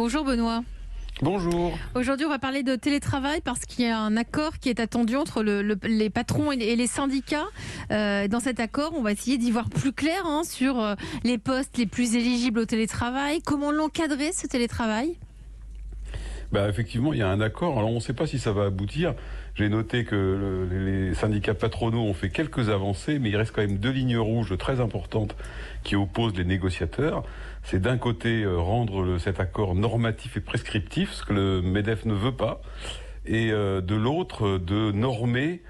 Bonjour Benoît. Bonjour. Aujourd'hui, on va parler de télétravail parce qu'il y a un accord qui est attendu entre les patrons et les syndicats. Dans cet accord, on va essayer d'y voir plus clair sur les postes les plus éligibles au télétravail. Comment l'encadrer, ce télétravail ? Effectivement, il y a un accord. Alors, on ne sait pas si ça va aboutir. J'ai noté que les syndicats patronaux ont fait quelques avancées, mais il reste quand même deux lignes rouges très importantes qui opposent les négociateurs. C'est d'un côté rendre cet accord normatif et prescriptif, ce que le MEDEF ne veut pas, et de l'autre de normer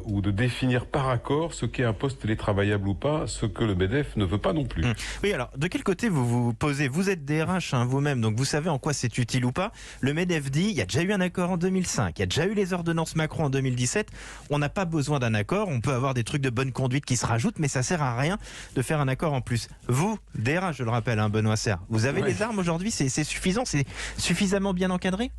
ou de définir par accord ce qu'est un poste télétravaillable ou pas, ce que le MEDEF ne veut pas non plus. Oui, alors, de quel côté vous vous posez ? Vous êtes DRH vous-même, donc vous savez en quoi c'est utile ou pas. Le MEDEF dit, il y a déjà eu un accord en 2005, il y a déjà eu les ordonnances Macron en 2017, on n'a pas besoin d'un accord, on peut avoir des trucs de bonne conduite qui se rajoutent, mais ça sert à rien de faire un accord en plus. Vous, DRH, je le rappelle, Benoît Serre, vous avez les armes aujourd'hui, c'est suffisant, c'est suffisamment bien encadré ?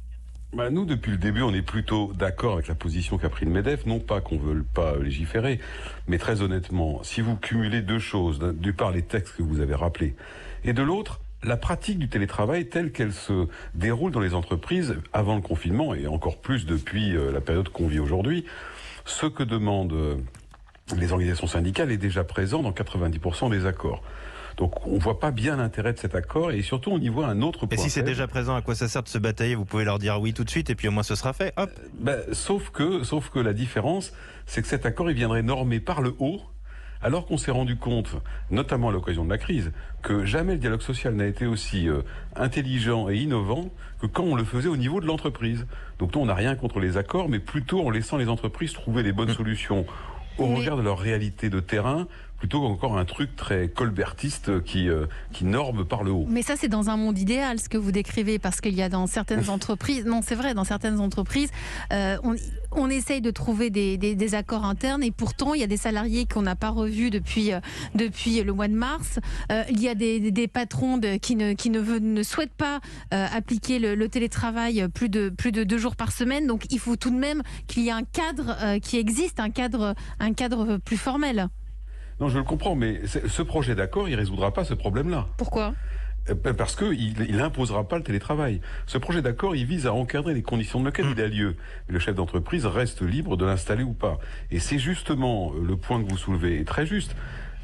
Nous, depuis le début, on est plutôt d'accord avec la position qu'a pris le MEDEF. Non pas qu'on ne veut pas légiférer, mais très honnêtement, si vous cumulez deux choses, d'une part les textes que vous avez rappelés, et de l'autre, la pratique du télétravail telle qu'elle se déroule dans les entreprises avant le confinement, et encore plus depuis la période qu'on vit aujourd'hui, ce que demandent les organisations syndicales est déjà présent dans 90% des accords. Donc on ne voit pas bien l'intérêt de cet accord et surtout on y voit un autre point. Et si c'est déjà présent, à quoi ça sert de se batailler ? Vous pouvez leur dire oui tout de suite et puis au moins ce sera fait. Hop. Sauf que la différence, c'est que cet accord il viendrait normer par le haut, alors qu'on s'est rendu compte, notamment à l'occasion de la crise, que jamais le dialogue social n'a été aussi intelligent et innovant que quand on le faisait au niveau de l'entreprise. Donc nous on n'a rien contre les accords, mais plutôt en laissant les entreprises trouver les bonnes solutions au regard de leur réalité de terrain, plutôt qu'encore un truc très colbertiste qui norme par le haut. Mais ça, c'est dans un monde idéal, ce que vous décrivez, parce qu'il y a dans certaines entreprises, non c'est vrai, dans certaines entreprises, on essaye de trouver des accords internes et pourtant, il y a des salariés qu'on n'a pas revus depuis le mois de mars. Il y a des patrons qui ne souhaitent pas appliquer le télétravail plus de 2 jours par semaine. Donc, il faut tout de même qu'il y ait un cadre qui existe, un cadre plus formel. Non, je le comprends, mais ce projet d'accord, il ne résoudra pas ce problème-là. Pourquoi ? Parce qu'il n'imposera pas le télétravail. Ce projet d'accord, il vise à encadrer les conditions dans lesquelles il a lieu. Le chef d'entreprise reste libre de l'installer ou pas. Et c'est justement le point que vous soulevez, est très juste.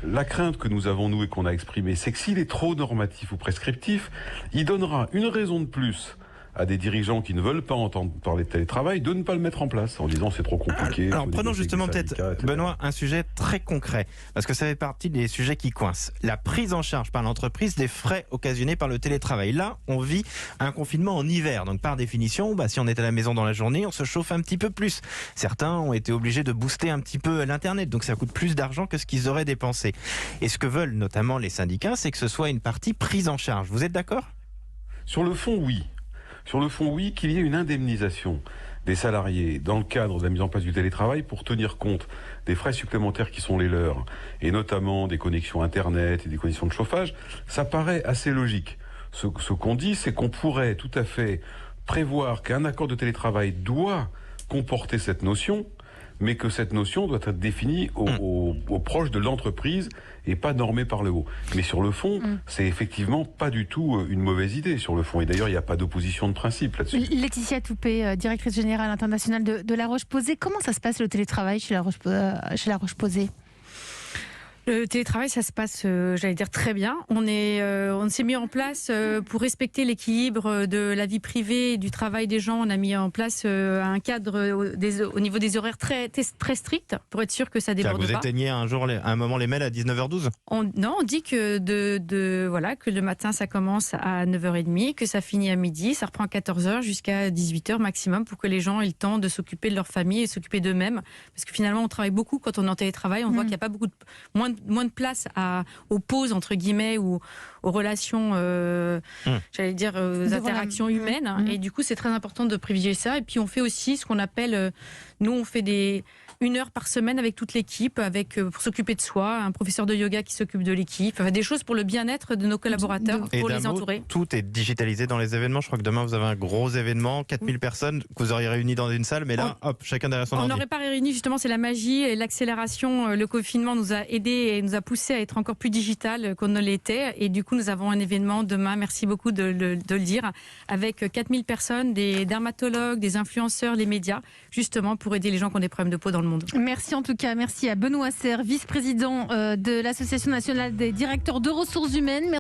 La crainte que nous avons, nous, et qu'on a exprimée, c'est que s'il est trop normatif ou prescriptif, il donnera une raison de plus à des dirigeants qui ne veulent pas entendre parler de télétravail, de ne pas le mettre en place, en disant c'est trop compliqué. Alors prenons justement peut-être, Benoît, un sujet très concret, parce que ça fait partie des sujets qui coincent. La prise en charge par l'entreprise des frais occasionnés par le télétravail. Là, on vit un confinement en hiver, donc par définition, si on est à la maison dans la journée, on se chauffe un petit peu plus. Certains ont été obligés de booster un petit peu l'Internet, donc ça coûte plus d'argent que ce qu'ils auraient dépensé. Et ce que veulent notamment les syndicats, c'est que ce soit une partie prise en charge. Vous êtes d'accord ? Sur le fond, oui. Sur le fond, oui, qu'il y ait une indemnisation des salariés dans le cadre de la mise en place du télétravail pour tenir compte des frais supplémentaires qui sont les leurs, et notamment des connexions Internet et des conditions de chauffage, ça paraît assez logique. Ce qu'on dit, c'est qu'on pourrait tout à fait prévoir qu'un accord de télétravail doit comporter cette notion, mais que cette notion doit être définie au proche de l'entreprise et pas normée par le haut. Mais sur le fond, c'est effectivement pas du tout une mauvaise idée sur le fond. Et d'ailleurs, il n'y a pas d'opposition de principe là-dessus. Laetitia Toupé, directrice générale internationale de La Roche-Posay. Comment ça se passe le télétravail chez La Roche-Posay ? Le télétravail, ça se passe, j'allais dire, très bien. On s'est mis en place pour respecter l'équilibre de la vie privée et du travail des gens. On a mis en place un cadre au niveau des horaires très strict pour être sûr que ça déborde pas. Vous éteignez un moment les mails à 19h12 ? On dit que que le matin ça commence à 9h30, que ça finit à midi, ça reprend à 14h jusqu'à 18h maximum pour que les gens aient le temps de s'occuper de leur famille et s'occuper d'eux-mêmes. Parce que finalement, on travaille beaucoup quand on est en télétravail. On voit qu'il n'y a pas moins de place aux pauses, entre guillemets, ou aux relations, j'allais dire, aux interactions humaines. Et du coup, c'est très important de privilégier ça. Et puis, on fait aussi ce qu'on appelle, nous, on fait des 1 heure par semaine avec toute l'équipe, pour s'occuper de soi, un professeur de yoga qui s'occupe de l'équipe, enfin, des choses pour le bien-être de nos collaborateurs, pour les entourer. Tout est digitalisé dans les événements. Je crois que demain vous avez un gros événement, 4000 personnes que vous auriez réunies dans une salle, mais là, hop, chacun derrière son ordi. On n'aurait pas réuni, justement, c'est la magie et l'accélération. Le confinement nous a aidés et nous a poussé à être encore plus digital qu'on ne l'était. Et du coup, nous avons un événement demain, merci beaucoup de le dire, avec 4000 personnes, des dermatologues, des influenceurs, les médias, justement pour aider les gens qui ont des problèmes de peau dans le monde. Merci en tout cas, merci à Benoît Serre, vice-président de l'Association nationale des directeurs de ressources humaines.